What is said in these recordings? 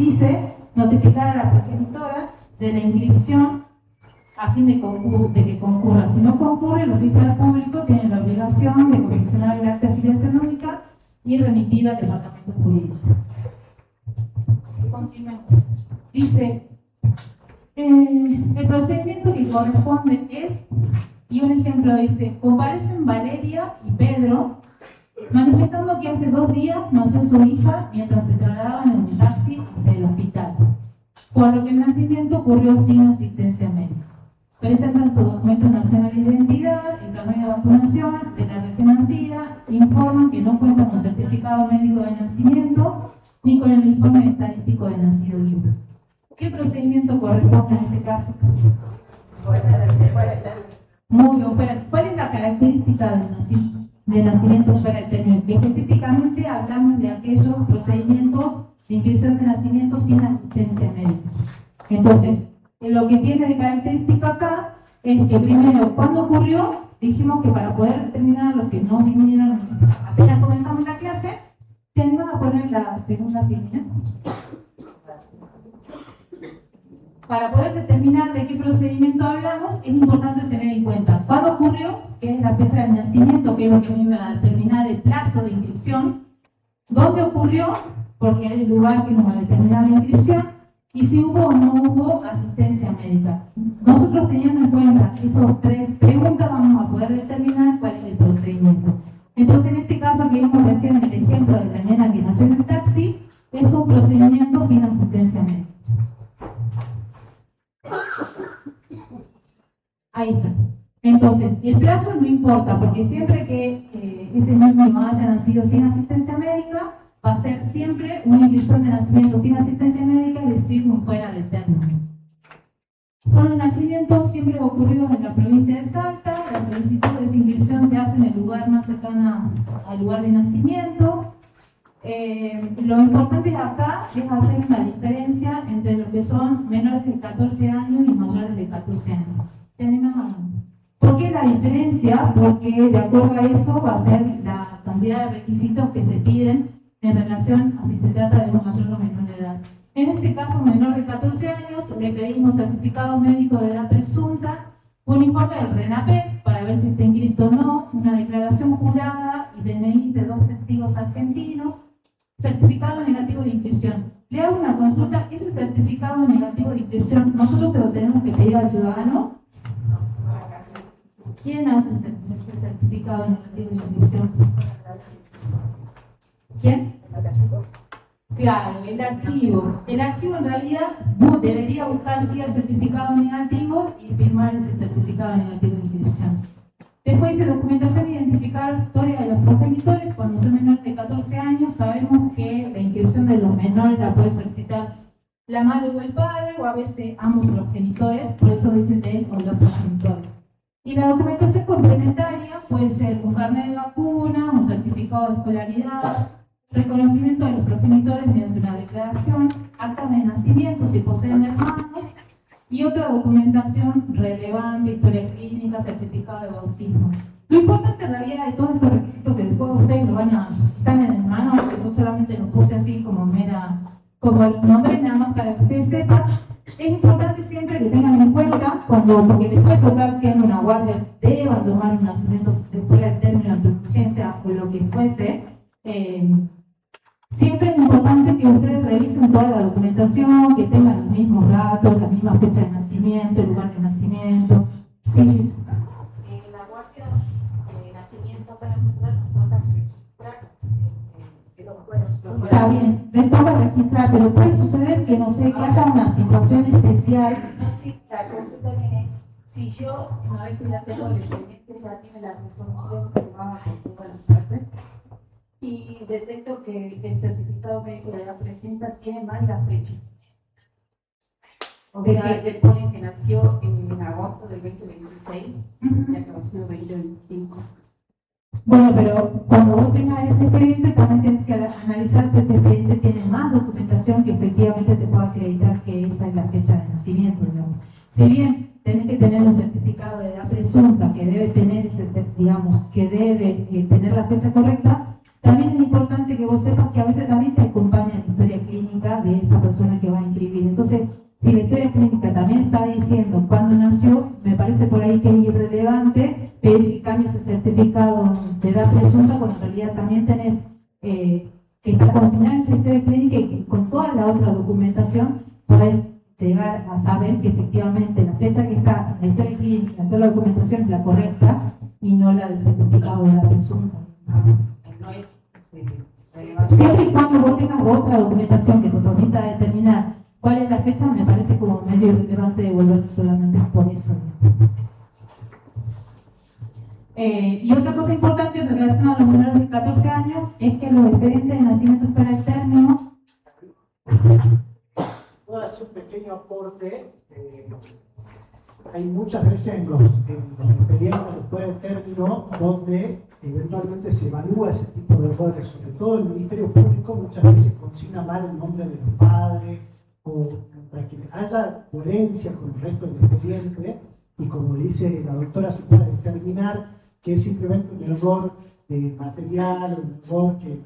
CICE, notificar a la progenitora de la inscripción a fin de que concurra. Si no concurre, el oficial público tiene la obligación de confeccionar el acta de afiliación única y remitir al departamento jurídico. Continuemos. Dice, el procedimiento que corresponde es, y un ejemplo dice, comparecen Valeria y Pedro manifestando que hace 2 días nació su hija mientras se trasladaban en un taxi hacia el hospital, por lo que el nacimiento ocurrió sin asistencia médica. Presentan sus documentos nacionales de identidad, el carnet de vacunación de la recién nacida, informan que no cuentan con certificado médico de nacimiento ni con el informe estadístico de nacido libre. ¿Qué procedimiento corresponde en este caso? Muy bien, ¿cuál es la característica del nacimiento fuera del término? Que específicamente hablamos de aquellos procedimientos de inscripción de nacimiento sin asistencia médica. Entonces, lo que tiene de característica acá es que primero, ¿cuándo ocurrió? Dijimos que para poder determinar los que no vinieron apenas comenzamos la clase, se animan a poner la segunda línea. Para poder determinar de qué procedimiento hablamos, es importante tener en cuenta cuándo ocurrió, que es la fecha de nacimiento, que es lo que me va a determinar el plazo de inscripción, dónde ocurrió, porque es el lugar que nos va a determinar la inscripción, y si hubo o no hubo asistencia médica. Nosotros, teniendo en cuenta esas 3 preguntas, vamos a poder determinar cuál es el procedimiento. Entonces, en este caso que vimos recién en el ejemplo de la nena que nació en el taxi, es un procedimiento sin asistencia médica. Ahí está. Entonces, el plazo no importa, porque siempre que ese niño haya nacido sin asistencia médica, va a ser siempre una inscripción de nacimiento sin asistencia médica, es decir, un fuera de término. Son los nacimientos siempre ocurridos en la provincia de Salta. La solicitud de esa inscripción se hace en el lugar más cercano al lugar de nacimiento. Lo importante acá es hacer una diferencia entre lo que son menores de 14 años y mayores de 14 años. ¿Por qué la diferencia? Porque de acuerdo a eso va a ser la cantidad de requisitos que se piden en relación a si se trata de un mayor o menor de edad. En este caso, menor de 14 años, le pedimos certificado médico de edad presunta, un informe del RENAPEC para ver si está inscrito o no, una declaración jurada y DNI de 2 testigos argentinos, certificado negativo de inscripción. Le hago una consulta, ese certificado negativo de inscripción, ¿nosotros se lo tenemos que pedir al ciudadano? ¿Quién hace ese certificado negativo de inscripción? ¿Quién? Claro, el archivo. El archivo en realidad debería buscar sí el certificado negativo y firmar ese certificado negativo de inscripción. Después dice documentación identificatoria de los progenitores. Cuando son menores de 14 años, sabemos que la inscripción de los menores la puede solicitar la madre o el padre, o a veces ambos progenitores, por eso dicen de él o los progenitores. Y la documentación complementaria puede ser un carnet de vacuna, un certificado de escolaridad, reconocimiento de los progenitores mediante una declaración, actas de nacimiento si poseen hermanos, y otra documentación relevante, historia clínica, certificado de bautismo. Lo importante en realidad de todos estos requisitos que después ustedes lo están en el manual, que yo solamente los puse así como como el nombre nada más para que ustedes sepan. Es importante siempre que tengan en cuenta, porque les puede tocar que en una guardia deban tomar un nacimiento de fuera del término de urgencia o lo que fuese, siempre es importante que ustedes revisen toda la documentación, que tengan los mismos datos, la misma fecha de nacimiento, el lugar de nacimiento. Sí. La guardia de nacimiento para asegurar nos toca registrar Está bien, les toca registrar, pero puede suceder que, no sé, que haya una situación especial. No, sí, la consulta viene, si yo, una vez que ya tengo el expediente, ya tiene la resolución firmada por todas las partes, y detecto que el certificado médico de la presunta tiene mal la fecha. O sea, le ponen que nació en agosto del 2026 y acaba sido 2025. Bueno, pero cuando vos tengas ese expediente, también tienes que analizar si ese expediente tiene más documentación que efectivamente te pueda acreditar que esa es la fecha de nacimiento, digamos. Si bien tenés que tener un certificado de edad presunta que debe tener que debe tener la fecha correcta, también es importante que vos sepas que a veces también te acompaña la historia clínica de esa persona que va a inscribir. Entonces, si la historia clínica también está diciendo cuándo nació, me parece por ahí que es irrelevante pedir que cambie ese certificado de edad presunta, cuando en realidad también tenés que está consignado en esa historia clínica y que con toda la otra documentación podés llegar a saber que efectivamente la fecha que está en la historia clínica, toda la documentación es la correcta y no la del certificado de edad presunta. Siempre y cuando vos tengas otra documentación que te permita determinar cuál es la fecha, me parece como medio irrelevante devolver solamente por eso. Y otra cosa importante en relación a los menores de 14 años es que los expedientes de nacimiento fuera de término. Puedo hacer un pequeño aporte. Hay muchas veces en los expedientes fuera de término donde eventualmente se evalúa ese tipo de errores, sobre todo el Ministerio Público muchas veces consigna mal el nombre de los padres, o para que haya coherencia con el resto del expediente, y como dice la doctora, se pueda determinar que es simplemente un error material, un error que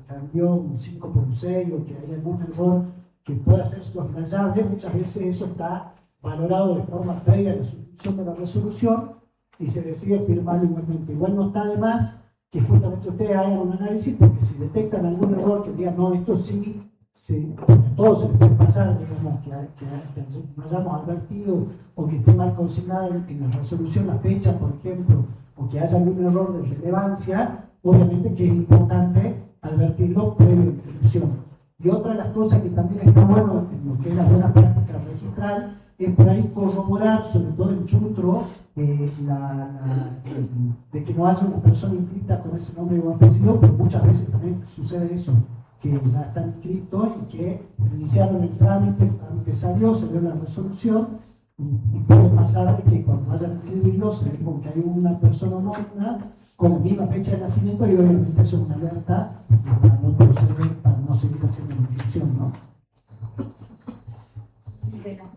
cambió un 5 por un 6, o que hay algún error que pueda ser soslayable. Muchas veces eso está valorado de forma previa a la suscripción de la resolución y se decide firmarlo igualmente. Igual no está de más que justamente ustedes hagan un análisis, porque si detectan algún error que digan, no, esto sí, a todos se les puede pasar, digamos, que no hayamos advertido, o que esté mal consignada en la resolución la fecha, por ejemplo, o que haya algún error de relevancia, obviamente que es importante advertirlo previo a la inscripción. Y otra de las cosas que también está bueno en lo que es la buena práctica registral es por ahí corroborar, sobre todo en chutro, de que no haya una persona inscrita con ese nombre o apellido, pero muchas veces también sucede eso, que ya están inscritos y que iniciaron el trámite salió, se dio la resolución, y puede pasar de que cuando vayan a inscribirlo se ve con que hay una persona homónima con la misma fecha de nacimiento, y obviamente eso es una alerta para no proceder, para no seguir haciendo la inscripción, ¿no?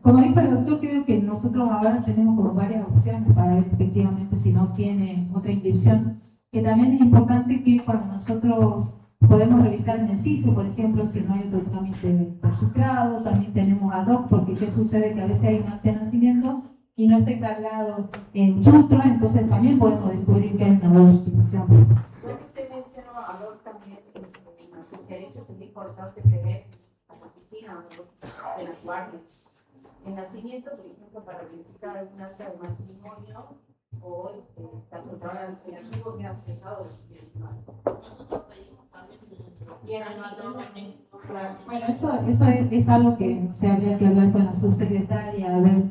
Como dijo el doctor, creo que nosotros ahora tenemos como varias opciones para ver efectivamente si no tiene otra inscripción, que también es importante que cuando nosotros podemos revisar en el CICE, por ejemplo, si no hay otro trámite registrado, también tenemos ad hoc, porque ¿qué sucede? Que a veces hay un acta de nacimiento y no esté cargado en chutro, entonces también podemos descubrir que hay una nueva inscripción. Lo que usted mencionó ad hoc también, una sugerencia que es importante tener a la oficina de las guardias. El nacimiento, por ejemplo, para verificar algún acta de matrimonio o la controladora administrativa que ha aceptado los bienes. Bueno, eso es algo que se habría que hablar con la subsecretaria, a ver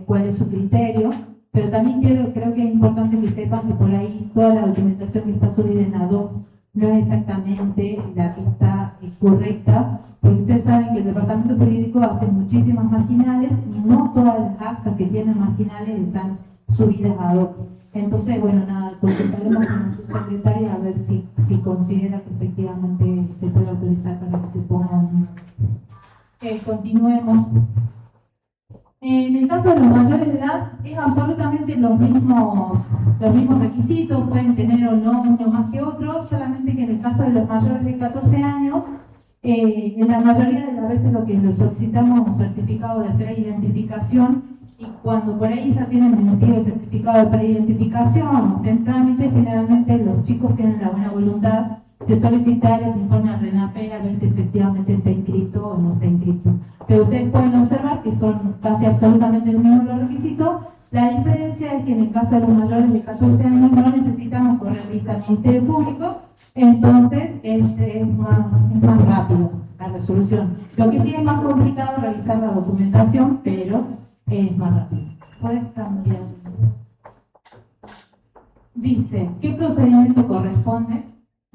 cuál es su criterio, pero también creo que es importante que sepan que por ahí toda la documentación que está subida en ADOC no es exactamente la que está correcta, porque ustedes saben que el departamento jurídico hace muchísimas marginales y no todas las actas que tienen marginales están subidas a ADOC. Entonces, bueno, nada, consultaremos con la subsecretaria a ver si considera que efectivamente se puede autorizar para que se pongan. Continuemos. En el caso de los mayores de edad, es absolutamente los mismos requisitos, pueden tener o no uno más que otro, solamente que en el caso de los mayores de 14 años, en la mayoría de las veces lo que les solicitamos es un certificado de preidentificación, y cuando por ahí ya tienen vencido el certificado de preidentificación o en trámite, generalmente los chicos tienen la buena voluntad de solicitar ese informe al RENAPE a ver si efectivamente está inscrito o no está inscrito. Pero ustedes pueden observar que son casi absolutamente los mismos los requisitos. La diferencia es que en el caso de los mayores de 14 años no necesitamos correr vista al Ministerio Público, entonces es más rápido la resolución. Lo que sí es más complicado es revisar la documentación, pero es más rápido. Puedes cambiar. Dice, ¿qué procedimiento corresponde?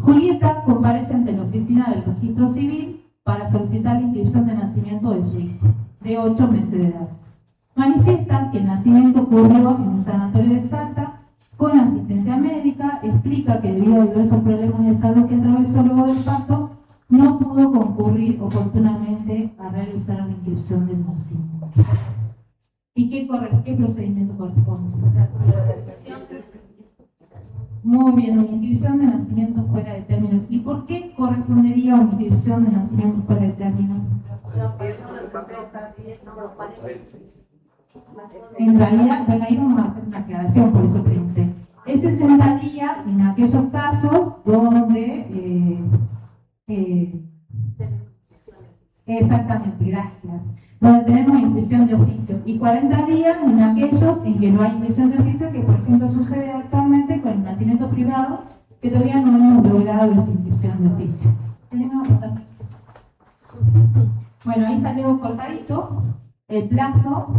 Julieta comparece ante la oficina del registro civil para solicitar la inscripción de nacimiento de su hijo, de 8 meses de edad. Manifiesta que el nacimiento ocurrió en un sanatorio de Salta con asistencia médica, explica que debido a diversos problemas de salud que atravesó luego del parto, no pudo concurrir oportunamente a realizar la inscripción del nacimiento. ¿Y qué procedimiento corresponde? Muy bien, una inscripción de nacimiento fuera de término. ¿Y por qué correspondería una inscripción de nacimiento fuera de término? En realidad, bueno, ahí vamos a hacer una aclaración, por eso pregunté. Es 60 días en aquellos casos donde exactamente, gracias. Donde tenemos inscripción de oficio. Y 40 días en aquellos en que no hay inscripción de oficio, que por ejemplo sucede actualmente con el nacimiento privado, que todavía no hemos logrado esa inscripción de oficio. Bueno, ahí salió cortadito el plazo.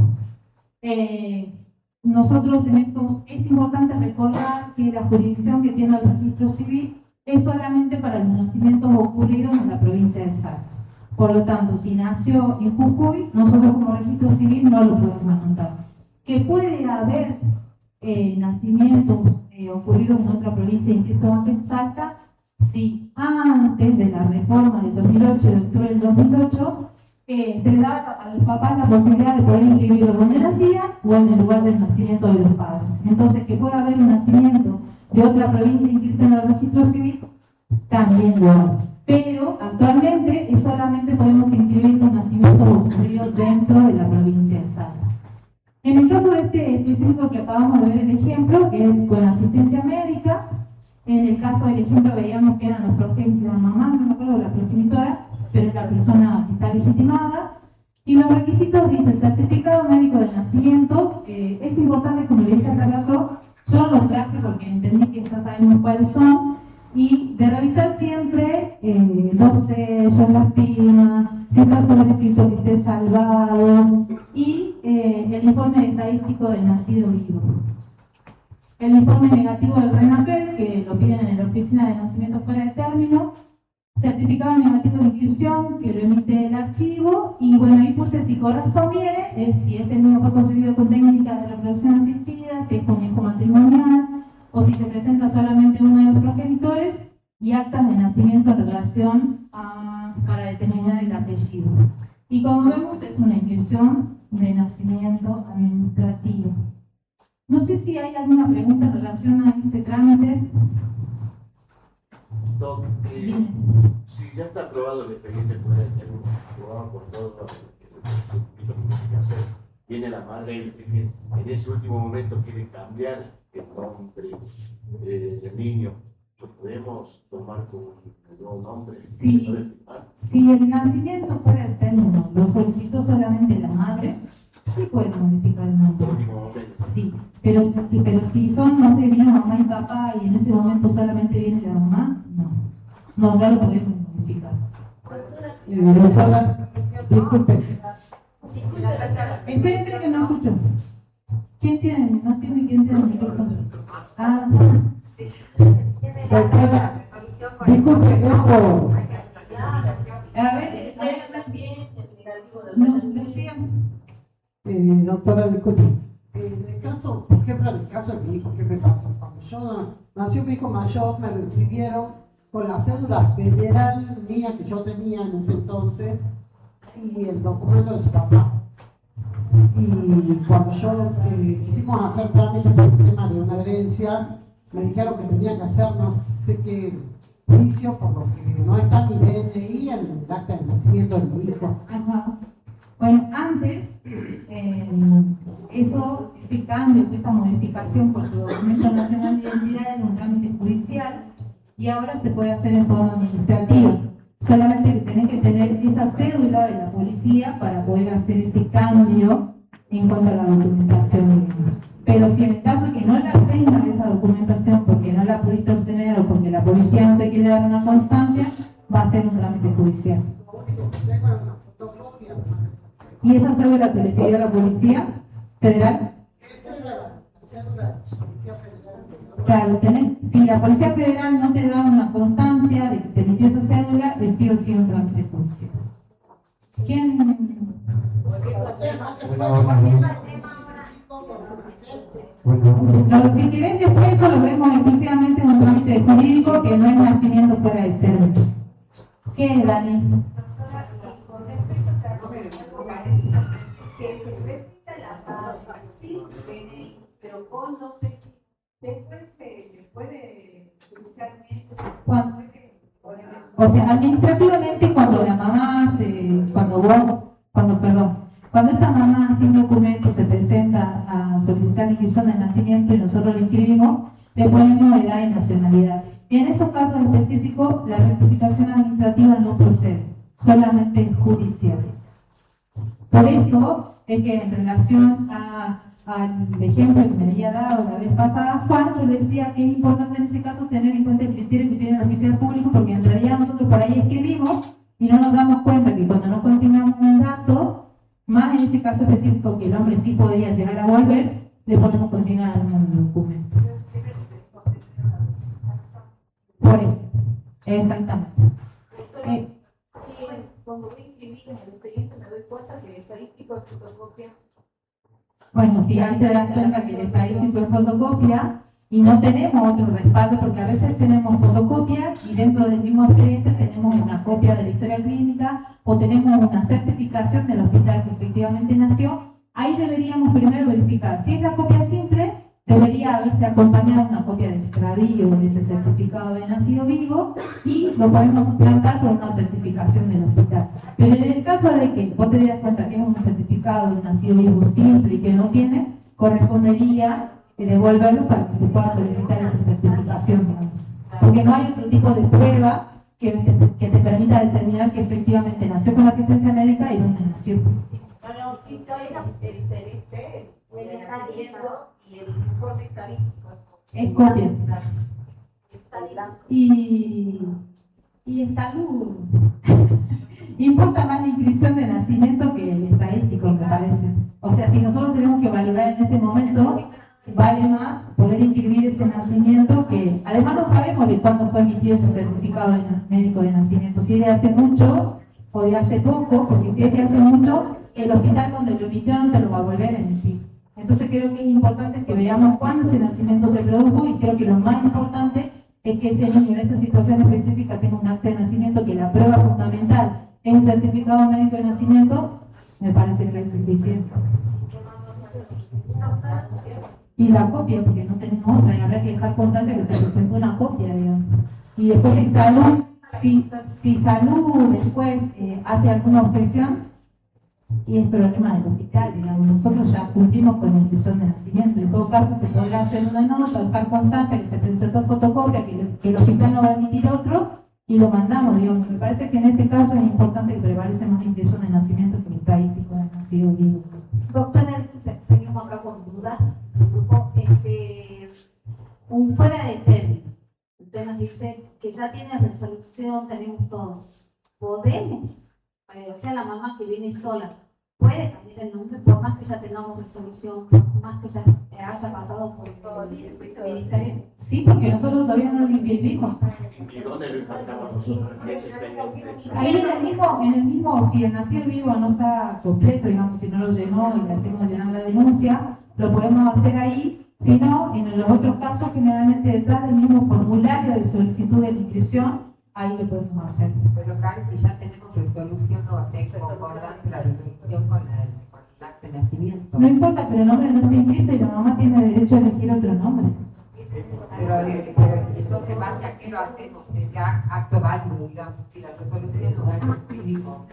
Nosotros en estos, es importante recordar que la jurisdicción que tiene el registro civil es solamente para los nacimientos ocurridos en la provincia de Salta. Por lo tanto, si nació en Jujuy, nosotros como registro civil no lo podemos anotar. Que puede haber nacimientos ocurridos en otra provincia inscritos antes en Salta, si antes de la reforma del 2008, de octubre del 2008, se le daba a los papás la posibilidad de poder inscribirlo donde nacía o en el lugar del nacimiento de los padres. Entonces, que pueda haber un nacimiento de otra provincia inscrita en el registro civil, también lo hay. Pero actualmente solamente podemos inscribir los nacimientos ocurridos dentro de la provincia de Salta. En el caso de este específico que acabamos de ver el ejemplo, es con asistencia médica. En el caso del ejemplo veíamos que eran la mamá, no me acuerdo, la progenitora, pero es la persona que está legitimada. Y los requisitos dicen certificado médico de nacimiento. Es importante, como le dije hace rato, yo no los traje porque entendí que ya sabemos cuáles son. Y de revisar siempre los sellos, las firmas, si está sobrescrito que esté salvado, y el informe estadístico del nacido vivo. El informe negativo del RENAPEL, que lo piden en la oficina de nacimiento fuera de término, certificado negativo de inscripción, que lo emite el archivo, y bueno, ahí puse si correspondiere, si ese niño fue concebido con técnica de reproducción asistida, si es con hijo matrimonial, o si se presenta solamente uno de los progenitores, y actas de nacimiento en relación para determinar el apellido. Y como vemos, es una inscripción de nacimiento administrativo. No sé si hay alguna pregunta en relación a este trámite. Doc, si ya está aprobado el expediente fuera de término, aprobado por todos los que tiene que hacer, tiene la madre en ese último momento quiere cambiar el nombre del niño, ¿lo podemos tomar como el nuevo nombre? Sí. Si el nacimiento fuera de término lo solicitó solamente la madre, sí puede modificar el nombre. Sí, pero si son, no sé, viene mamá y papá y en ese momento solamente viene la mamá, no lo podemos modificar. Doctora, disculpe. Espérense que no escucho. ¿Quién tiene nación y quién tiene el micrófono? Doctora, disculpe, es por... A ver, no, decían. Doctora, disculpe. En el caso, por ejemplo, en el caso de mi hijo, ¿qué me pasó? Cuando nació mi hijo mayor, me lo inscribieron con la cédula federal mía que yo tenía en ese entonces y el documento de su papá. Y cuando yo quisimos hacer trámites por el tema de una herencia, me dijeron que tenía que hacer no sé qué juicio por lo que no está mi DNI en el acta de nacimiento de mi hijo. Ajá. Bueno, antes, este cambio, esta modificación por tu documento nacional de identidad era un trámite judicial y ahora se puede hacer en forma administrativa. Solamente que tenés que tener esa cédula de la policía para poder hacer ese cambio en cuanto a la documentación. Pero si en el caso que no la tengas esa documentación porque no la pudiste obtener o porque la policía no te quiere dar una constancia, va a ser un trámite judicial. ¿Y esa cédula te le pidió la policía federal? Claro, si la policía federal no te da una constancia de que te emitió esa cédula, es sí o sí un trámite judicial. ¿Quién? Los incidentes presos los vemos exclusivamente en un trámite jurídico que no es nacimiento fuera del término. ¿Qué es, Dani? Que se presenta la pauta sin DNI, pero con los testigos. Después se puede judicialmente. O sea, administrativamente cuando la mamá Cuando esa mamá sin documento se presenta a solicitar la inscripción de nacimiento y nosotros la inscribimos, le ponemos edad y nacionalidad. Y en esos casos específicos, la rectificación administrativa no procede, solamente judicial. Por eso es que en relación al ejemplo que me había dado la vez pasada, Juan, yo le decía que es importante en ese caso tener en cuenta el criterio que tiene el oficial público, porque en realidad nosotros por ahí escribimos y no nos damos cuenta que cuando no consignamos un dato, más en este caso específico que el hombre sí podría llegar a volver, le podemos consignar un documento. Por eso, exactamente. Sí, cuando voy a inscribir en el expediente me doy cuenta que el estadístico es fotocopia. Bueno, si ahí te das cuenta que el estadístico es fotocopia y no tenemos otro respaldo, porque a veces tenemos fotocopia y dentro del mismo expediente tenemos una copia de la historia clínica o tenemos una certificación del hospital que efectivamente nació, ahí deberíamos primero verificar. Si es la copia simple, debería haberse acompañado una copia de extravío de ese certificado de nacido vivo y lo podemos suplantar por una certificación del hospital. Pero en el caso de que vos te dieras cuenta que es un certificado de nacido vivo simple y que no tiene, correspondería devolverlo para que se pueda solicitar esa certificación, digamos. Porque no hay otro tipo de prueba que te permita determinar que efectivamente nació con asistencia médica y dónde nació. No, sí trae el celeste, el nacimiento y el informe estadístico. Es copia. Y en salud importa más la inscripción de nacimiento que el estadístico, me parece. O sea, si nosotros tenemos que valorar en ese momento, vale más poder inscribir ese nacimiento que, además no sabemos de cuándo fue emitido ese certificado médico de nacimiento, si es de hace mucho o de hace poco, porque si es de hace mucho, el hospital donde lo emitió no te lo va a volver a emitir. Entonces creo que es importante que veamos cuándo ese nacimiento se produjo y creo que lo más importante es que ese niño en esta situación específica tenga un acta de nacimiento, que la prueba fundamental es el certificado médico de nacimiento, me parece que es suficiente. Y la copia, porque no tenemos otra, y habrá que dejar constancia que se presentó una copia, digamos. Y después si salud después hace alguna objeción, y es problema del hospital, digamos, nosotros ya cumplimos con la inscripción de nacimiento. En todo caso se podrá hacer una nota, dejar constancia que se presentó fotocopia, que el hospital no va a emitir otro, y lo mandamos, digamos. Me parece que en este caso es importante que prevalece más la inscripción de nacimiento que el estadístico de nacido vivo. Doctora, seguimos acá con dudas. Un fuera de término. Usted nos dice que ya tiene resolución, tenemos todo. ¿Podemos? O sea, la mamá que viene sola, ¿puede cambiar el nombre por más que ya tengamos resolución, por más que ya haya pasado por todo el ministerio? Sí, porque nosotros todavía no lo inscribimos. ¿Y dónde lo impactamos nosotros? ¿Qué es expediente? Ahí en el mismo, si el nacido vivo no está completo, digamos, si no lo llenó y le hacemos llenar la denuncia, lo podemos hacer ahí. Si no, en los otros casos, generalmente detrás del mismo formulario de solicitud de la inscripción, ahí lo podemos hacer. Pero Karen, si ya tenemos resolución, no va a ser concordante la resolución con el acta de nacimiento. No importa, pero el nombre no está inscrito y la mamá tiene derecho a elegir otro nombre. Pero entonces, ¿base a qué lo hacemos? Ya acto válido, digamos, si la resolución no da el jurídico.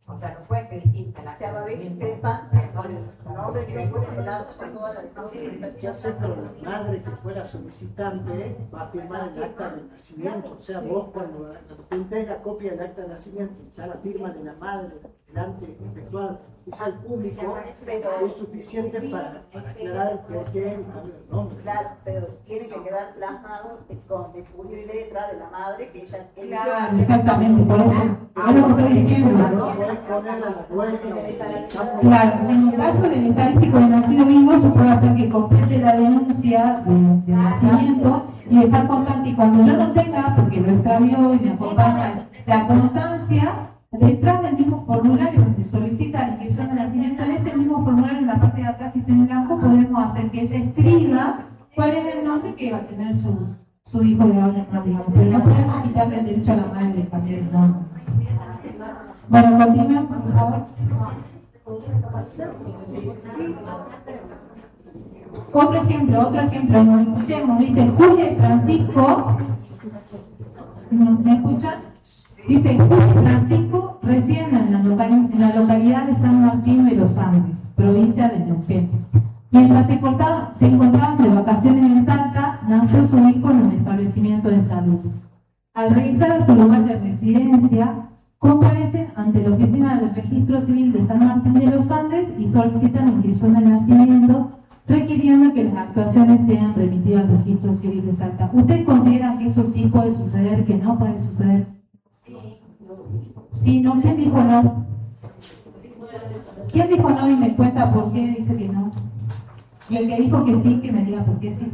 O sea, no puede ser distinta la Se va a haber discrepancia con el nombre que viene en el acto de toda la discrepancia. Ya sé, pero la madre que fuera solicitante va a firmar el acta de nacimiento. O sea, vos cuando adjuntés la copia del acta de nacimiento y está la firma de la madre delante efectuada es al público, es suficiente para aclarar el que el cambio de nombre. Claro, pero tiene que quedar plasmado con de puño y letra de la madre que ella eligió. Claro, exactamente, por eso. Es lo que estoy diciendo. No podés poner a la vuelta. Claro, en el caso del estadístico de nacido vivo, se puede hacer que complete la denuncia de nacimiento y dejar constancia. Y cuando yo no tenga, porque lo extravió y me acompaña, la constancia, detrás del mismo formulario donde solicita la inscripción de nacimiento, en ese mismo formulario, en la parte de atrás que está en blanco, podemos hacer que ella escriba cuál es el nombre que va a tener su hijo de ahora en más, digamos. Pero no podemos quitarle el derecho a la madre de cambiar el nombre. Bueno, continúen, por favor. Otro ejemplo, nos escuchemos, dice Julia y Francisco, ¿me escuchan? Dice Julia y Francisco residen en en la localidad de San Martín de los Andes, provincia de Neuquén. Mientras se encontraban de vacaciones en Salta, nació su hijo en un establecimiento de salud. Al regresar a su lugar de residencia, comparecen ante la oficina del Registro Civil de San Martín de los Andes y solicitan la inscripción del nacimiento, requiriendo que las actuaciones sean remitidas al Registro Civil de Salta. ¿Ustedes consideran que eso sí puede suceder, que no puede suceder? Sí, no. ¿Quién dijo no? ¿Quién dijo no y me cuenta por qué dice que no? Y el que dijo que sí, que me diga por qué sí.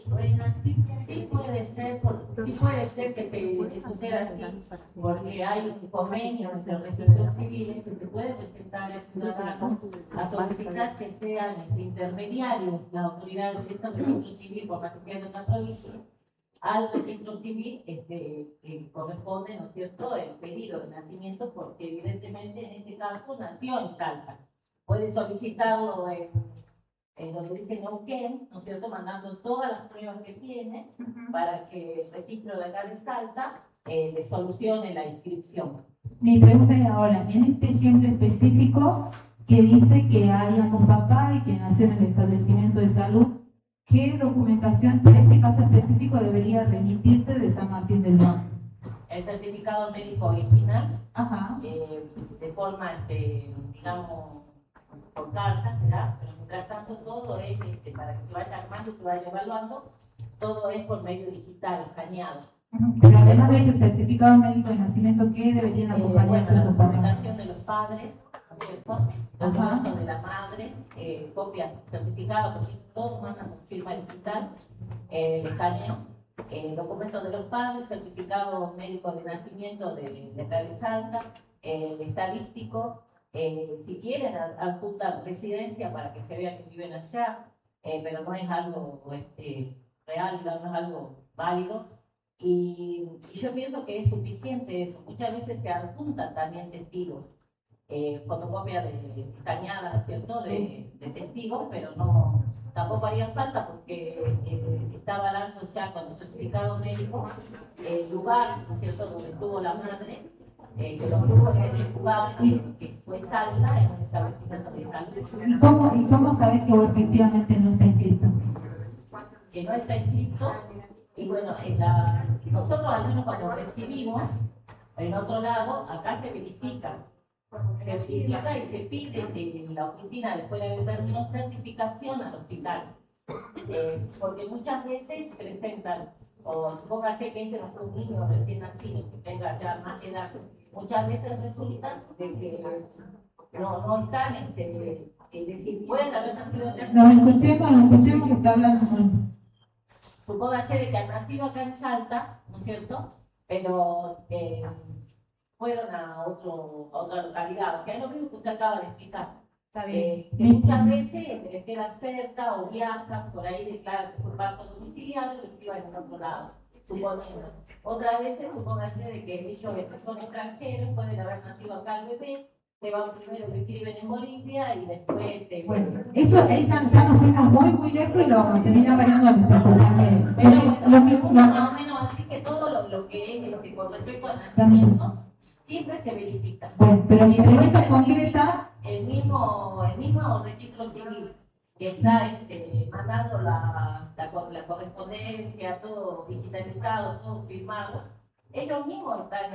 Bueno, sí puede ser que suceda así, porque hay un convenio entre los registros civiles que se puede presentar al ciudadano a solicitar que sean intermediarios la autoridad del registro civil por la sociedad de otra provincia al registro civil que corresponde, ¿no es cierto?, el pedido de nacimiento, porque evidentemente en este caso nació en Salta. Puede solicitarlo en donde dice Neuquén, ¿no es cierto?, mandando todas las pruebas que tiene para que el registro de acá de Salta le solucione la inscripción. Mi pregunta es ahora, en este ejemplo específico que dice que hay un papá y que nació en el establecimiento de salud, ¿qué documentación para este caso específico debería remitirte de San Martín del Norte? El certificado médico original, Ajá. de forma, digamos, por carta, ¿será? Pero mientras tanto todo es, para que se vaya armando y se vaya evaluando, todo es por medio digital, escaneado. Pero además de ese certificado médico de nacimiento, ¿qué deberían acompañar Bueno, de la esos papeles? documentación de los padres, ¿no es cierto? Documento de la madre, copia, certificado, porque todos mandan con firma digital, escaneo, documento de los padres, certificado médico de nacimiento de acá de Salta, estadístico, si quieren adjuntar residencia para que se vea que viven allá, pero no es algo real, no es algo válido. Y yo pienso que es suficiente eso. Muchas veces se adjuntan también testigos, fotocopia escaneada, ¿cierto?, de testigos, pero no, tampoco haría falta porque está avalando ya con el certificado médico el lugar, ¿no es cierto?, donde estuvo la madre, que lo tuvo en ese lugar que fue Salta, en un establecimiento de salud. ¿Y cómo sabes que efectivamente no está inscrito? Que no está inscrito, y bueno, nosotros al menos cuando recibimos, en otro lado, acá se verifica y se pide en la oficina de escuela de términos certificación al hospital, porque muchas veces presentan, o supóngase que ese no es un niño recién nacido que tenga ya más edad, muchas veces resulta de que no están, es decir, pueden haber nacido ya. Nos escuchemos que está hablando. Supóngase de que han nacido acá en Salta, ¿no es cierto?, pero fueron a otra localidad. O sea, es lo mismo que usted acaba de explicar. Que muchas veces les queda cerca o viajan, por ahí declaran que fue parto domiciliario y les iban en otro lado, suponiendo. Otras veces, supóngase de que ellos que son extranjeros, pueden haber nacido acá el bebé, se van primero, lo escriben en Bolivia y después... Bueno, eso ahí ya nos fuimos muy lejos y lo vamos a terminar variando a nuestros compañeros. Pero más o menos así que todo lo que es con respecto al nacimiento siempre se verifica. Bueno, pero mi pregunta concreta... El mismo registro civil que está mandando la correspondencia, todo digitalizado, todo firmado, ellos mismos están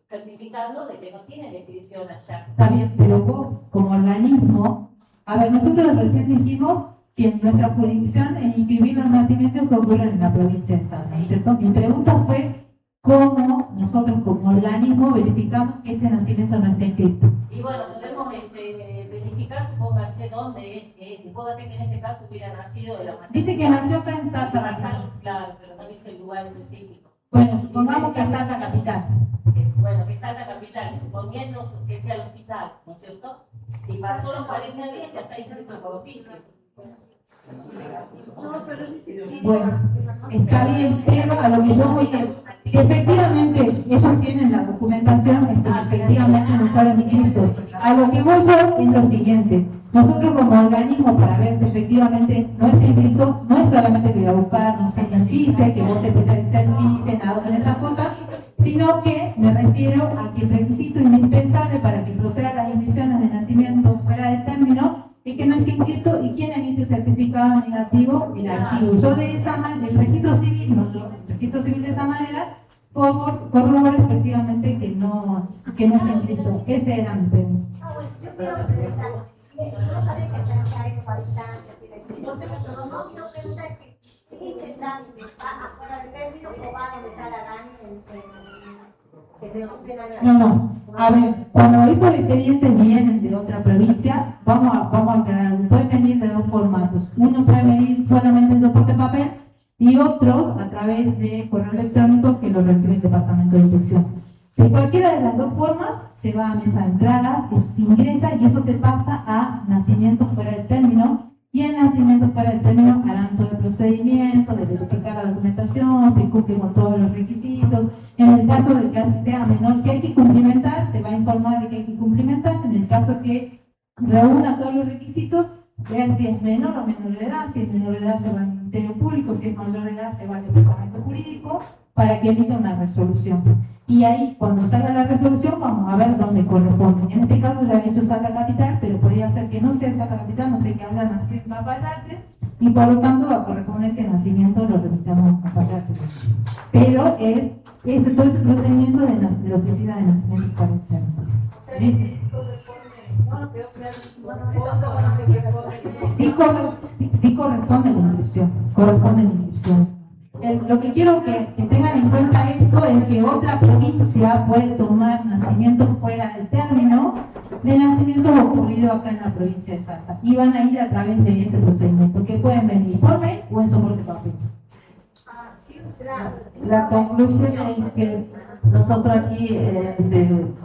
certificando de que no tienen inscripción allá. Está bien, pero vos, como organismo, a ver, nosotros recién dijimos que en nuestra jurisdicción es inscribir los nacimientos que ocurren en la provincia de Salta, ¿no es cierto? Mi pregunta fue cómo nosotros como organismo verificamos que ese nacimiento no está inscrito. Y bueno, podemos verificar, supóngase dónde es, supóngase que en este caso hubiera nacido de la maternidad. Dice que nació acá en Salta. Claro, pero no dice el lugar específico. Bueno, supongamos que es Salta capital. Bueno, que Salta capital, suponiendo que sea el hospital, ¿no es cierto? Si pasó los 40 días, ya está inscrito por oficio. Bueno, está bien, pero a lo que yo voy es, si efectivamente ellos tienen la documentación, es que efectivamente no fueron inscritos. A lo que voy yo es lo siguiente, nosotros como organismo, para ver si efectivamente no está inscrito, no es solamente que voy a buscar, no sé, en CICE, que vos te especializás en CICE, nada con esas cosas, sino que me refiero a a que el requisito indispensable para que procedan las inscripciones de nacimiento fuera de término es que no esté inscrito y quién emite el certificado negativo, el archivo. Yo de esa manera, el registro civil, el registro civil de esa manera, corroboro efectivamente que no esté inscrito. Ese era mi pregunta. Yo quiero preguntar, no sabía que está eso para distancia, entonces pero no quiero preguntar que este trámite va afuera del término o va donde está la GAN que se funciona. No. A ver, cuando esos expedientes vienen de otra provincia, vamos a aclarar, pueden venir de dos formatos. Uno puede venir solamente en soporte papel y otros a través de correo electrónico que lo recibe el Departamento de Inspección. De cualquiera de las dos formas, se va a mesa de entradas, eso se ingresa y eso se pasa a nacimiento fuera del término. Y en nacimiento fuera del término harán todo el procedimiento de verificar la documentación, si cumple con todos los requisitos. En el caso de que sea menor, si hay que cumplimentar, se va a informar de que hay que cumplimentar. En el caso que reúna todos los requisitos, vean si es menor o menor de edad. Si es menor de edad, se va al Ministerio Público. Si es mayor de edad, se va al Departamento Jurídico para que emita una resolución. Y ahí, cuando salga la resolución, vamos a ver dónde corresponde. En este caso ya han hecho Salta Capital, pero podría ser que no sea Salta Capital, no sé, que haya nacido en Cafayate, y por lo tanto va a corresponder que el nacimiento lo remitamos a Cafayate. Pero todo ese procedimiento de la oficina de nacimiento para el término. Sí corresponde la inscripción, Lo que quiero que tengan en cuenta esto es que otra provincia puede tomar nacimientos fuera del término de nacimientos ocurridos acá en la provincia de Salta y van a ir a través de ese procedimiento que pueden venir por mail o en soporte papel. La conclusión es que nosotros aquí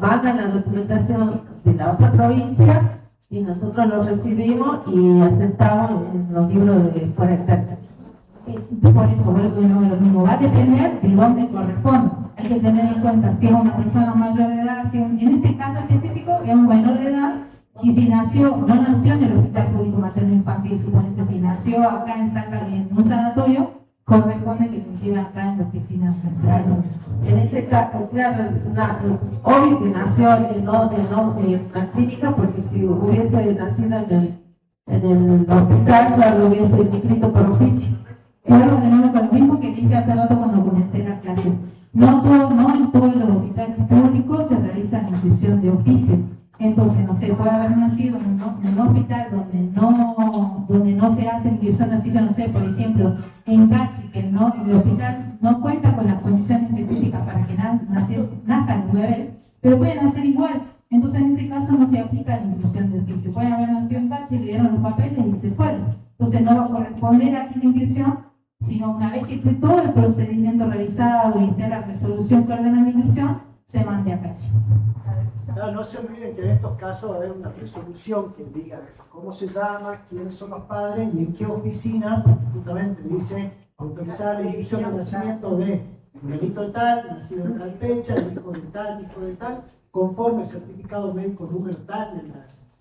mandan la documentación de la otra provincia y nosotros lo recibimos y aceptamos en los libros de fuera del término. Por eso vuelvo de nuevo lo mismo, va a depender de dónde corresponde. Hay que tener en cuenta si es una persona mayor de edad, si en este caso específico es un menor de edad, y si no nació en el Hospital Público Materno Infantil, suponete si nació acá en Salta en un sanatorio, corresponde que lo inscriban acá en la oficina. En ese caso, claro, obvio que nació en una clínica, porque si hubiese nacido en el hospital, ya lo hubiese inscrito por oficio. Vuelvo de nuevo con lo mismo que dije hace rato cuando comencé la clase. No en todos los hospitales públicos se realiza la inscripción de oficio. Entonces, no sé, puede haber nacido en un hospital donde no se hace inscripción de oficio, no sé, por ejemplo, en Cachi, que el hospital no cuenta con las condiciones específicas para que nazcan los bebés, pero pueden nacer igual. Entonces, en ese caso no se aplica la inscripción de oficio. Pueden haber nacido en Cachi, le dieron los papeles y se fueron. Entonces, no va a corresponder aquí la inscripción, sino una vez que esté todo el procedimiento realizado y esté la resolución que ordena la inscripción, se mande a Cachi. No se olviden que en estos casos va a haber una resolución que diga cómo se llama, quiénes son los padres y en qué oficina, justamente dice autorizar la inscripción de nacimiento de fulanito de tal, nacido en tal fecha, hijo de tal, conforme certificado médico número tal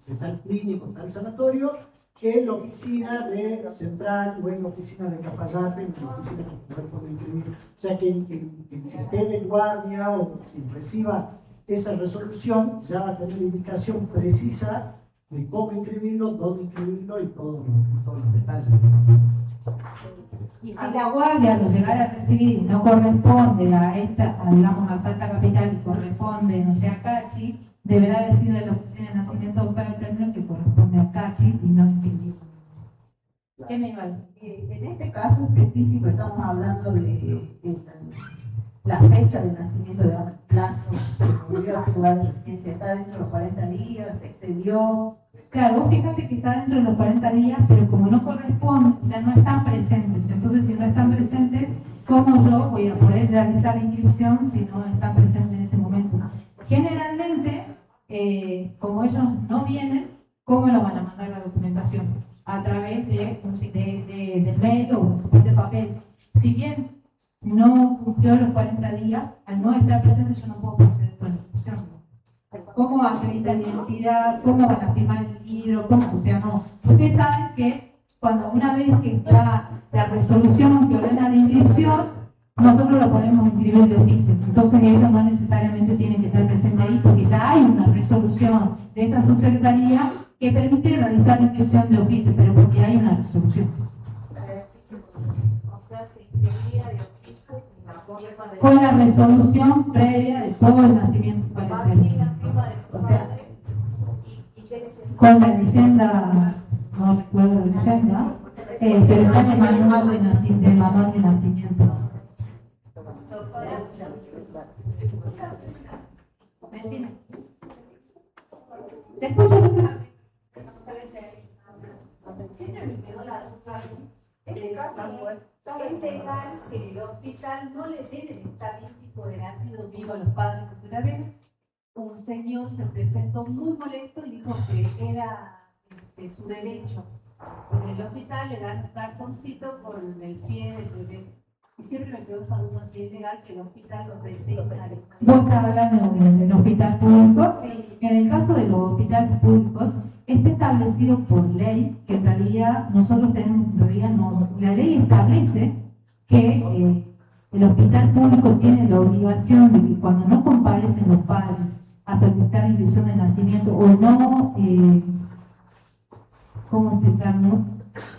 de tal clínico, tal sanatorio, en la oficina de Central o en la oficina de Cafayate, en la oficina que corresponde inscribir. O sea que quien esté de guardia o quien reciba esa resolución ya va a tener la indicación precisa de cómo inscribirlo, dónde inscribirlo y todos los detalles. Y si la guardia lo llegara a recibir y no corresponde digamos, a Salta Capital y corresponde, no sé, a Cachi, deberá decir de la oficina de nacimiento para el término que corresponde a Cachi y no inscribir. ¿Qué me iba a decir? En este caso específico estamos hablando de la fecha de nacimiento de un plazo que volvió a su lugar de residencia. ¿Está dentro de los 40 días? ¿Se excedió? Claro, vos fíjate que está dentro de los 40 días, pero como no corresponde, o sea, no están presentes. Entonces, si no están presentes, ¿cómo yo voy a poder realizar la inscripción si no están presentes en ese momento? Generalmente, como ellos no vienen, ¿cómo nos van a mandar la documentación? A través de mail o un soporte de papel. Si bien no cumplió los 40 días, al no estar presente yo no puedo proceder con la inscripción. ¿Cómo acreditan la identidad? ¿Cómo van a firmar el libro? ¿Cómo? O sea, no. Ustedes saben que cuando una vez que está la resolución que ordena la inscripción, nosotros lo podemos inscribir de oficio. Entonces ellos no necesariamente tienen que estar presentes ahí porque ya hay una resolución de esa subsecretaría que permite realizar la inscripción de oficio, pero porque hay una resolución. O sea, se inscribiría de oficio sin la forma de... Con la resolución previa de todo el nacimiento para Va el así término. la firma de los padres y qué leyenda. Con la leyenda, no recuerdo la leyenda, se le llama manual de nacimiento. Vecina. ¿Te escucho? Siempre me quedó la duda. Este caso es legal que el hospital no le dé el estadístico de nacido vivo a los padres. Porque una vez un señor se presentó muy molesto y dijo que era su derecho. En el hospital le dan un cartoncito con el pie del bebé. Y siempre me quedó esa duda si es legal que el hospital lo retenga. Vos estás hablando del hospital público. En el caso de los hospitales públicos, está establecido por ley, que en realidad nosotros tenemos, en realidad no, la ley establece que el hospital público tiene la obligación de que cuando no comparecen los padres a solicitar inscripción de nacimiento o no, ¿cómo explicarlo?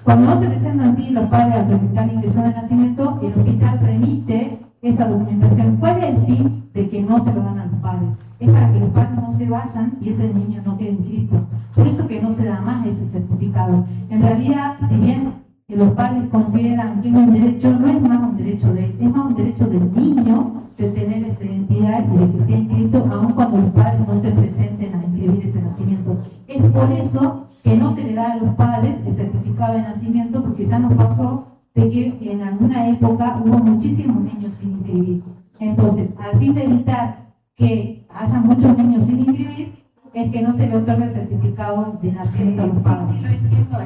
Cuando no se presentan así los padres a solicitar inscripción de nacimiento, el hospital remite esa documentación. ¿Cuál es el fin de que no se lo dan a los padres? Es para que los padres no se vayan y ese niño no quede inscrito. Por eso que no se da más ese certificado. En realidad, si bien los padres consideran que es un derecho, no es más un derecho de él, es más un derecho del niño de tener esa identidad y de que sea inscrito, aun cuando los padres no se presenten a inscribir ese nacimiento. Es por eso que no se le da a los padres el certificado de nacimiento, porque ya nos pasó de que en alguna época hubo muchísimos niños sin inscribir. Entonces, al fin de evitar que haya muchos niños sin inscribir, es que no se le otorga el certificado de nacimiento a los padres. Sí, lo entiendo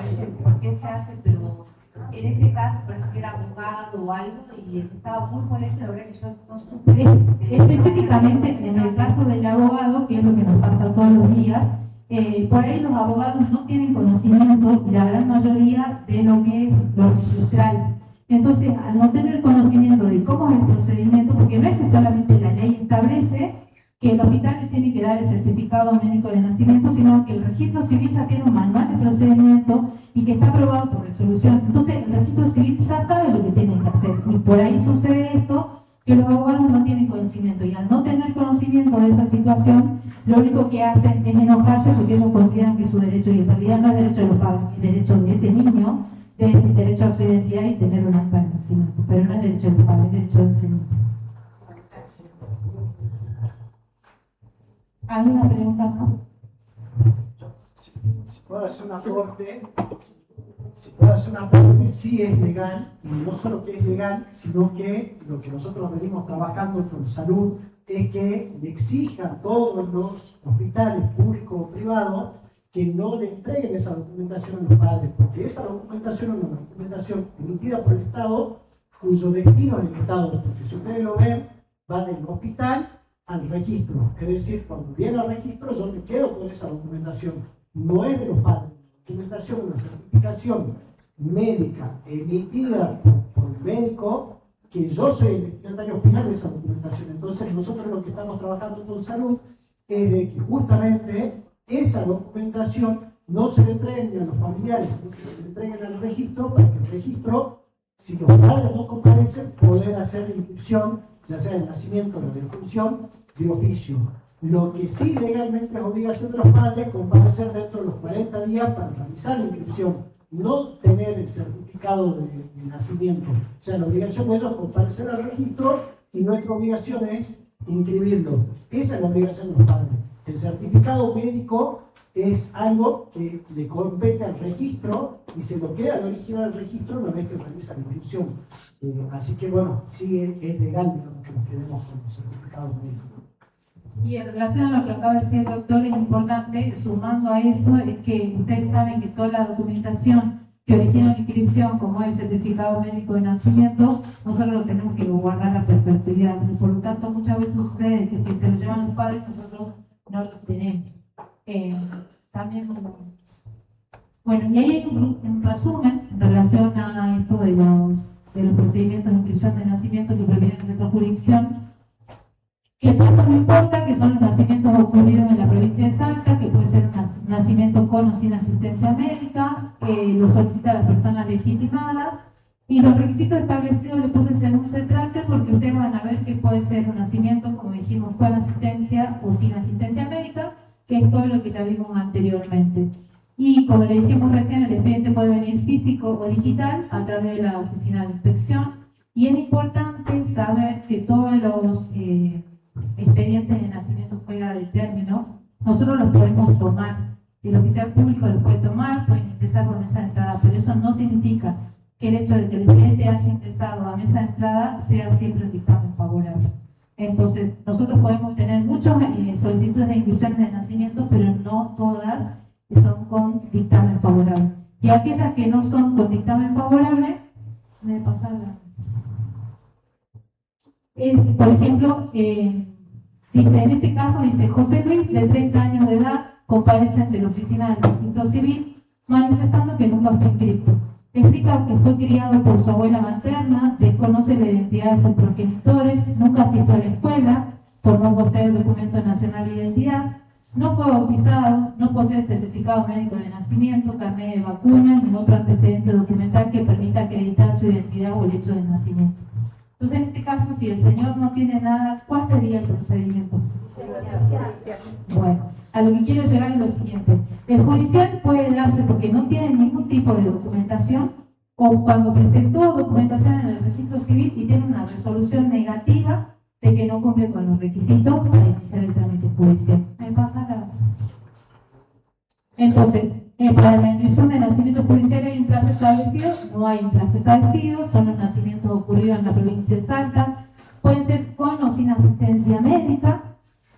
por qué se hace, pero en este caso parece que era abogado o algo y estaba muy molesto, la verdad que yo no supe. Específicamente en el caso del abogado, que es lo que nos pasa todos los días, por ahí los abogados no tienen conocimiento, la gran mayoría, de lo que es lo registral. Entonces, al no tener conocimiento de cómo es el procedimiento, porque no es que solamente la ley establece que el hospital le tiene que dar el certificado médico de nacimiento, sino que el registro civil ya tiene un manual de procedimiento y que está aprobado por resolución. Entonces, el registro civil ya sabe lo que tiene que hacer. Y por ahí sucede esto, que los abogados no tienen conocimiento. Y al no tener conocimiento de esa situación, lo único que hacen es enojarse porque ellos consideran que es su derecho, y en realidad no es derecho de los padres, es derecho de ese niño, de ese derecho a su identidad y tener un acta de nacimiento. Pero no es derecho de los padres, es derecho de ese niño. ¿Alguna pregunta más? Si puedo hacer un aporte, sí es legal, y no solo que es legal, sino que lo que nosotros venimos trabajando con salud es que le exija a todos los hospitales públicos o privados que no le entreguen esa documentación a los padres, porque esa documentación es una documentación emitida por el Estado, cuyo destino es el Estado, porque si ustedes lo ven, va del hospital al registro. Es decir, cuando viene al registro, yo me quedo con esa documentación. No es de los padres. La documentación, una certificación médica emitida por el médico, que yo soy el destinatario final de esa documentación. Entonces, nosotros lo que estamos trabajando con salud es de que justamente esa documentación no se le entregue a los familiares, sino que se le entreguen al registro, para que el registro, si los padres no comparecen, poder hacer la inscripción, ya sea de nacimiento o de defunción, de oficio. Lo que sí legalmente es obligación de los padres, comparecer dentro de los 40 días para realizar la inscripción, no tener el certificado de nacimiento. O sea, la obligación de ellos es comparecer al registro y nuestra obligación es inscribirlo. Esa es la obligación de los padres. El certificado médico es algo que le compete al registro y se lo queda al original del registro una vez que realiza la inscripción. Así que bueno, sí es legal, digamos, que nos quedemos con los certificados médicos. Y en relación a lo que acaba de decir el doctor, es importante, sumando a eso, es que ustedes saben que toda la documentación que origina la inscripción, como es el certificado médico de nacimiento, nosotros lo tenemos que guardar a perpetuidad. Y por lo tanto, muchas veces sucede que si se lo llevan los padres, nosotros no lo tenemos. También, bueno, y ahí hay un resumen en relación a esto de los procedimientos de inscripción de nacimiento que ocurridos en la provincia de Salta, que puede ser un nacimiento con o sin asistencia médica, lo solicita la persona legitimada, y los requisitos establecidos le puse según se trate, porque ustedes van a ver que puede ser un nacimiento, como dijimos, con asistencia o sin asistencia médica, que es todo lo que ya vimos anteriormente. Y como le dijimos recién, el expediente puede venir físico o digital a través de la oficina de inspección, y es importante saber que todos los expedientes de nacimiento fuera de término, nosotros los podemos tomar. El oficial público los puede tomar, pueden ingresar por mesa de entrada, pero eso no significa que el hecho de que el expediente haya ingresado a mesa de entrada sea siempre un dictamen favorable. Entonces, nosotros podemos tener muchas solicitudes de inscripciones de nacimiento, pero no todas son con dictamen favorable. Y aquellas que no son con dictamen favorable, me pasa por ejemplo, dice, en este caso, dice, José Luis, de 30 años de edad, comparece ante la oficina del registro civil, manifestando que nunca fue inscrito. Explica que fue criado por su abuela materna, desconoce la identidad de sus progenitores, nunca asistió a la escuela, por no poseer documento nacional de identidad, no fue bautizado, no posee certificado médico de nacimiento, carnet de vacunas, ni otro antecedente documental que permita acreditar su identidad o el hecho de nacimiento. Entonces, en este caso, si el señor no tiene nada, ¿cuál sería el procedimiento? Bueno, a lo que quiero llegar es lo siguiente. El judicial puede darse porque no tiene ningún tipo de documentación, o cuando presentó documentación en el registro civil y tiene una resolución negativa de que no cumple con los requisitos para iniciar el trámite judicial. ¿Me pasa la... Entonces, para la inscripción de nacimiento judicial hay un plazo establecido, no hay un plazo establecido, son los nacimientos ocurridos en la provincia de Salta, pueden ser con o sin asistencia médica,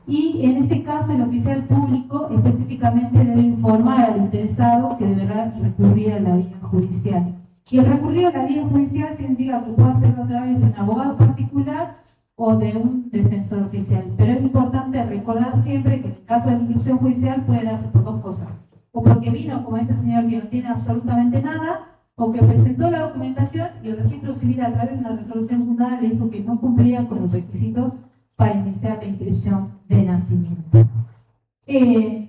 y en ese caso el oficial público específicamente debe informar al interesado que deberá recurrir a la vía judicial. Y el recurrir a la vía judicial significa que puede hacerlo a través de un abogado particular o de un defensor oficial. Pero es importante recordar siempre que en el caso de la inscripción judicial puede darse por dos cosas. O porque vino como este señor que no tiene absolutamente nada, o que presentó la documentación y el registro civil a través de una resolución fundada le dijo que no cumplía con los requisitos para iniciar la inscripción de nacimiento.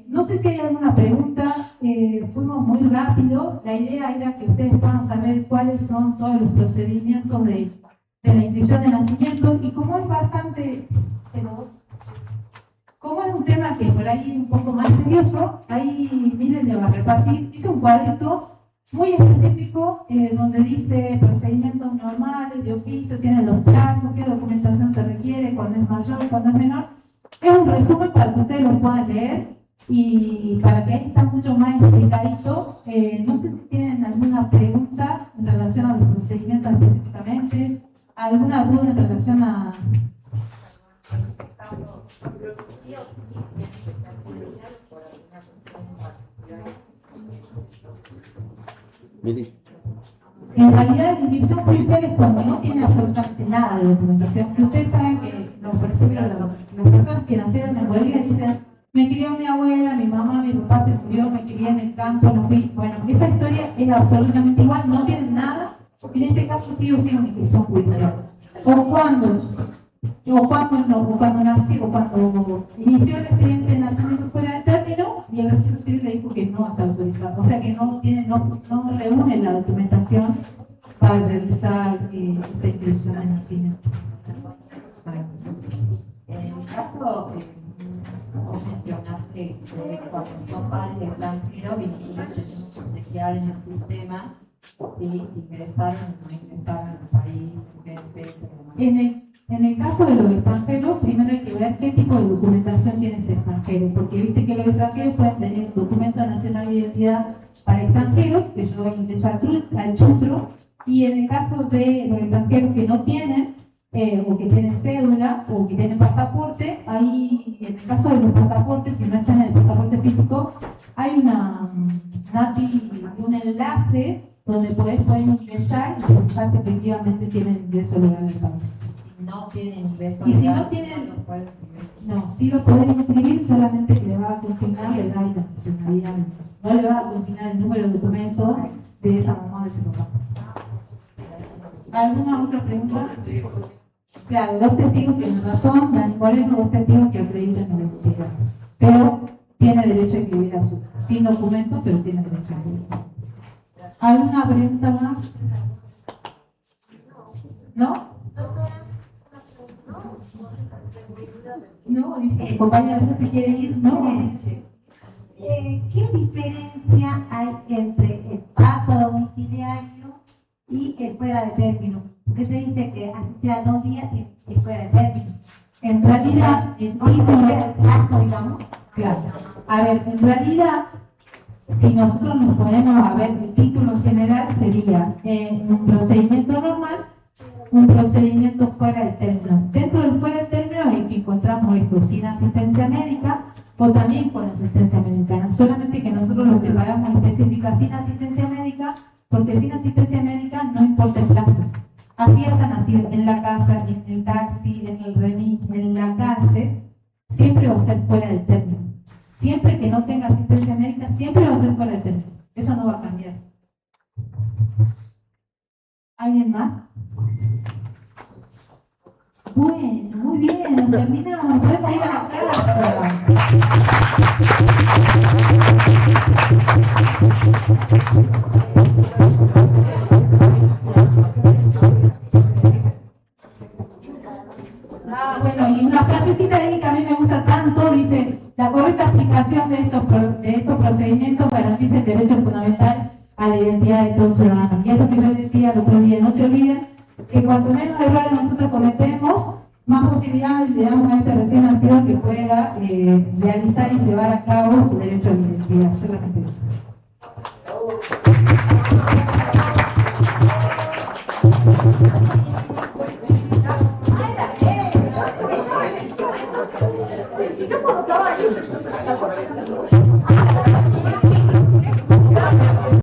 No sé si hay alguna pregunta, fuimos muy rápido, la idea era que ustedes puedan saber cuáles son todos los procedimientos de la inscripción de nacimiento, y como es bastante... Como es un tema que por ahí es un poco más serioso, ahí miren, le va a repartir, hice un cuadrito muy específico donde dice procedimientos normales, de oficio, tienen los plazos, qué documentación se requiere, cuando es mayor, cuando es menor. Es un resumen para que ustedes lo puedan leer y para que ahí está mucho más explicadito. No sé si tienen alguna pregunta en relación a los procedimientos específicamente, alguna duda en relación a... En realidad, la inscripción judicial es cuando no tiene absolutamente nada de documentación. Que ustedes saben que las personas que nacieron en Bolivia dicen: me crió mi abuela, mi mamá, mi papá se murió, me crié en el campo, no fui. Bueno, esa historia es absolutamente igual, no tienen nada. En ese caso sí o sí una inscripción judicial. O cuando nació, o cuando inició el expediente de nacimiento fuera de término y el registro civil le dijo que no está autorizado, o sea que no reúne la documentación para realizar esa inscripción de nacimiento. En el caso, vos mencionaste cuando son padres extranjeros y nosotros tenemos que chequear en el sistema si ingresaron o no ingresaron al país, etc. En el caso de los extranjeros, primero hay que ver qué tipo de documentación tiene ese extranjero, porque viste que los extranjeros pueden tener documento nacional de identidad para extranjeros, que yo ingreso al chutro, y en el caso de los extranjeros que no tienen, o que tienen cédula, o que tienen pasaporte, ahí, en el caso de los pasaportes, si no están en el pasaporte físico, hay un enlace donde pueden ingresar y pensar que efectivamente tienen ingreso legal al país. No tienen ingreso y si legal, no tienen, no, sí lo pueden inscribir, solamente que le va a consignar la edad y la nacionalidad. No le va a consignar el número de documento de esa mamá o de ese papá. ¿Alguna otra pregunta? Claro, dos testigos tienen razón, Dani Moreno, dos testigos que acreditan la identidad. documento, pero tiene derecho a la ¿Alguna pregunta más? ¿No? No, dice, compañera, ¿eso te quiere ir? No. ¿Qué diferencia hay entre el pacto domiciliario y el fuera de término? Porque se dice que así sea 2 días y fuera de término. En realidad, el título, digamos, claro. A ver, en realidad, si nosotros nos ponemos a ver el título en general, sería un procedimiento normal, un procedimiento fuera de término. Dentro del fuera de término es que encontramos esto sin asistencia médica o también con asistencia médica. Solamente que nosotros lo separamos específica sin asistencia médica, porque sin asistencia médica no importa el plazo. Así haya nacido en la casa, en el taxi, en el remis, en la calle, siempre va a ser fuera de término. Siempre que no tenga asistencia médica, siempre va a ser fuera de término. Eso no va a cambiar. ¿Alguien más? Bueno, muy bien, terminamos. Podemos ir a la casa. Bueno, y una frasecita ahí que a mí me gusta tanto, dice, la correcta aplicación de estos procedimientos garantiza el derecho fundamental a la identidad de todos ciudadanos. Y es lo que yo decía el otro día, no se olviden que cuanto menos errores nosotros cometemos, más posibilidades le damos a este recién nacido que pueda realizar y llevar a cabo su derecho a la identidad. Solamente eso.